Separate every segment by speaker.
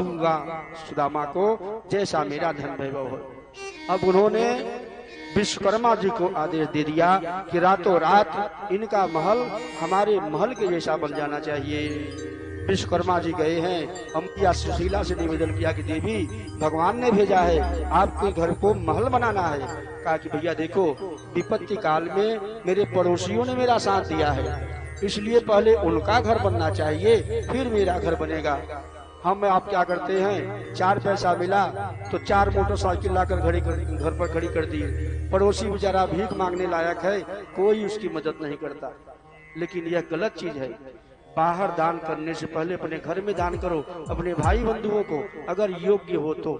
Speaker 1: दूंगा सुदामा को जैसा मेरा धन वैभव हो। अब उन्होंने विश्वकर्मा जी को आदेश दे दिया कि रातों रात इनका महल हमारे महल के जैसा बन जाना चाहिए। विश्वकर्मा जी गए हैं, अम्बिया सुशीला से निवेदन किया कि देवी भगवान ने भेजा है, आपके घर को महल बनाना है। कहा कि भैया देखो, विपत्ति काल में मेरे पड़ोसियों ने मेरा साथ दिया है, इसलिए पहले उनका घर बनना चाहिए, फिर मेरा घर बनेगा। हम आप क्या करते हैं, 4 पैसा मिला तो 4 मोटरसाइकिल लाकर घर पर खड़ी कर दी। पड़ोसी बेचारा भीख मांगने लायक है, कोई उसकी मदद नहीं करता। लेकिन यह गलत चीज है। बाहर दान करने से पहले अपने घर में दान करो, अपने भाई बंधुओं को। अगर योग्य हो तो,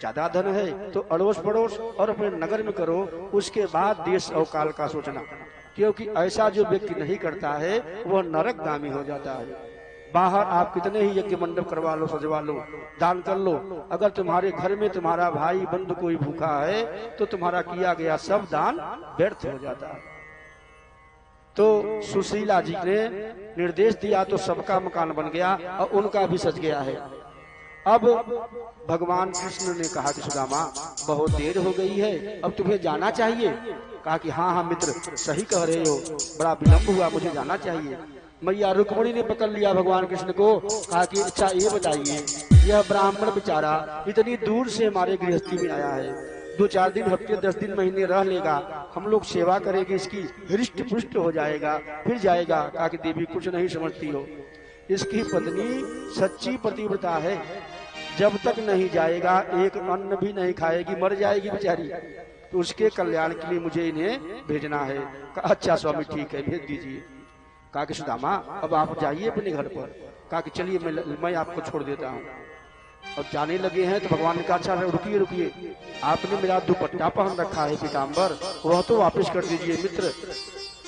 Speaker 1: ज्यादा धन है तो अड़ोस पड़ोस और अपने नगर में करो, उसके बाद देश और काल का सोचना। क्योंकि ऐसा जो व्यक्ति नहीं करता है वह नरकगामी हो जाता है। बाहर आप कितने ही यज्ञ मंडप करवा लो, सजवा लो, दान कर लो, अगर तुम्हारे घर में तुम्हारा भाई बंधु कोई भूखा है तो तुम्हारा किया गया सब दान व्यर्थ हो जाता है। तो सुशीला जी ने निर्देश दिया तो सबका मकान बन गया और उनका भी सज गया है। अब भगवान कृष्ण ने कहा कि सुदामा बहुत देर हो गई है, अब तुम्हें जाना चाहिए। कहा कि हाँ हाँ मित्र, सही कह रहे हो, बड़ा विलंब हुआ, मुझे जाना चाहिए। मैया रुक्मणी ने पकड़ लिया भगवान कृष्ण को। कहा कि अच्छा ये बताइए, यह ब्राह्मण बेचारा इतनी दूर से हमारे गृहस्थी में आया है, 2-4 दिन, हफ्ते, 10 दिन, महीने रह लेगा, हम लोग सेवा करेंगे, इसकी हृष्ट पुष्ट हो जाएगा, फिर जाएगा। कहा कि देवी कुछ नहीं समझती हो, इसकी पत्नी सच्ची पतिव्रता है, जब तक नहीं जाएगा एक अन्न भी नहीं खाएगी, मर जाएगी बेचारी, तो उसके कल्याण के लिए मुझे इन्हें भेजना है। कहा अच्छा स्वामी ठीक है, भेज दीजिए। कहा कि सुदामा अब आप जाइए अपने घर पर। कहा कि चलिए मैं आपको छोड़ देता हूँ। और जाने लगे हैं तो भगवान ने कहा अच्छा रुकिए रुकिए, आपने मेरा दुपट्टा पहन रखा है पीताम्बर, वह तो वापस कर दीजिए मित्र।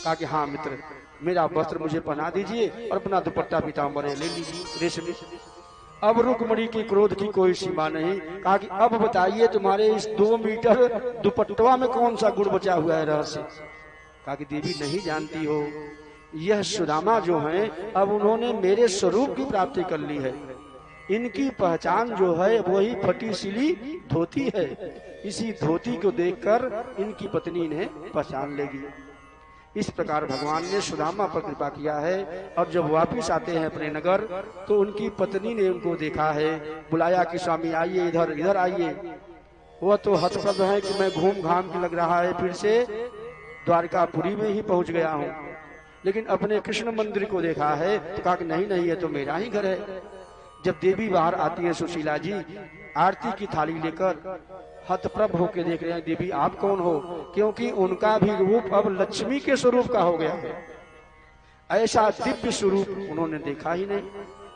Speaker 1: कहा कि हाँ मित्र, मेरा वस्त्र मुझे पहना दीजिए और अपना दुपट्टा पीताम्बर ले लीजिए रेशमी। अब रुक्मणी की क्रोध की कोई सीमा नहीं। कहा कि अब बताइए तुम्हारे इस 2 मीटर दुपट्टवा में कौन सा गुण बचा हुआ है रहस्य। कहा कि देवी नहीं जानती हो, यह सुदामा जो हैं अब उन्होंने मेरे स्वरूप की प्राप्ति कर ली है, इनकी पहचान जो है वही फटी सिली धोती है, इसी धोती को देखकर इनकी पत्नी इन्हें पहचान लेगी। इस प्रकार भगवान ने सुदामा पर कृपा किया है। और जब वापिस आते हैं अपने नगर तो उनकी पत्नी ने उनको देखा है, बुलाया कि स्वामी आइए, इधर इधर आइए। वह तो हतप्रभ है कि मैं घूम घाम के लग रहा है, फिर से द्वारकापुरी में ही पहुंच गया हूँ, लेकिन अपने कृष्ण मंदिर को देखा है तो कहा कि नहीं नहीं, ये तो मेरा ही घर है। जब देवी बाहर आती है सुशीला जी आरती की थाली लेकर, हतप्रभ होकर देख रहे हैं देवी आप कौन हो, क्योंकि उनका भी रूप अब लक्ष्मी के स्वरूप का हो गया है। ऐसा दिव्य स्वरूप उन्होंने देखा ही नहीं।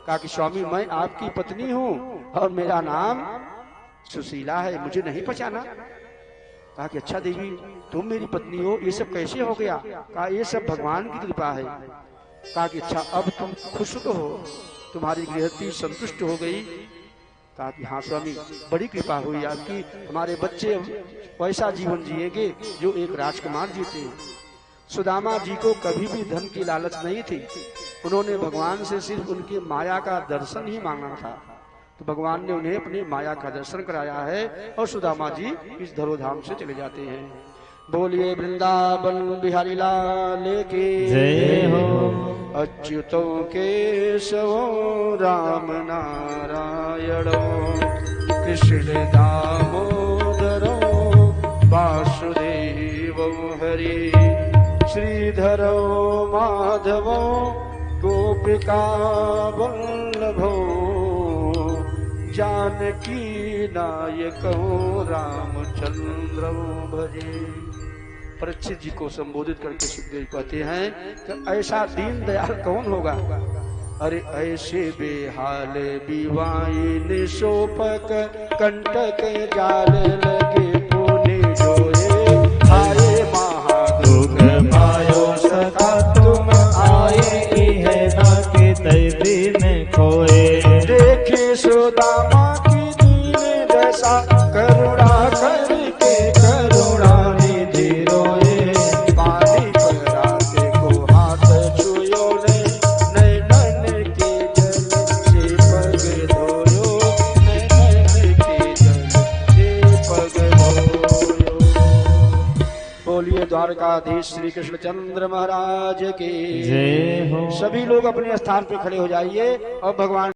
Speaker 1: कहा कि स्वामी मैं आपकी पत्नी हूँ और मेरा नाम सुशीला है, मुझे नहीं पहचाना। कहा कि अच्छा देवी तुम मेरी पत्नी हो, ये सब कैसे हो गया। कहा ये सब भगवान की कृपा है। कहा कि अच्छा अब तुम खुश तो हो, तुम्हारी गृहस्थी संतुष्ट हो गई। कहा कि हाँ स्वामी बड़ी कृपा हुई आपकी, हमारे बच्चे वैसा जीवन जिएंगे जो एक राजकुमार जीते हैं। सुदामा जी को कभी भी धन की लालच नहीं थी, उन्होंने भगवान से सिर्फ उनकी माया का दर्शन ही मांगा था, तो भगवान ने उन्हें अपनी माया का दर्शन कराया है और सुदामा जी इस धरोधाम से चले जाते हैं। बोलिए वृंदावन बिहारी लाल की जय हो। अच्युतों केशवों राम नारायणो कृष्ण दामोदरो वासुदेवो हरि श्रीधरो माधवो गोपिका वल्लभो जानकी नायको रामचंद्र भजे। परीक्षित जी को संबोधित करके सुखदेव कहते हैं कि ऐसा दीन दयाल कौन होगा। अरे ऐसे बेहाल बिवाई निशोपक कंटक जाल लगे पुने जोए आए महादुख पायो सका तुम आए है ना के तय दिन खोए। देखे सुदामा की दीन दशा करुणा करके करुणा निधि रोए। पानी पराते को हाथ छुयो ने नैनन के जल से पग धोयो बोलिए द्वारकाधीश श्री कृष्णचंद्र महाराज की
Speaker 2: जय हो।
Speaker 1: सभी लोग अपने स्थान पे खड़े हो जाइए और भगवान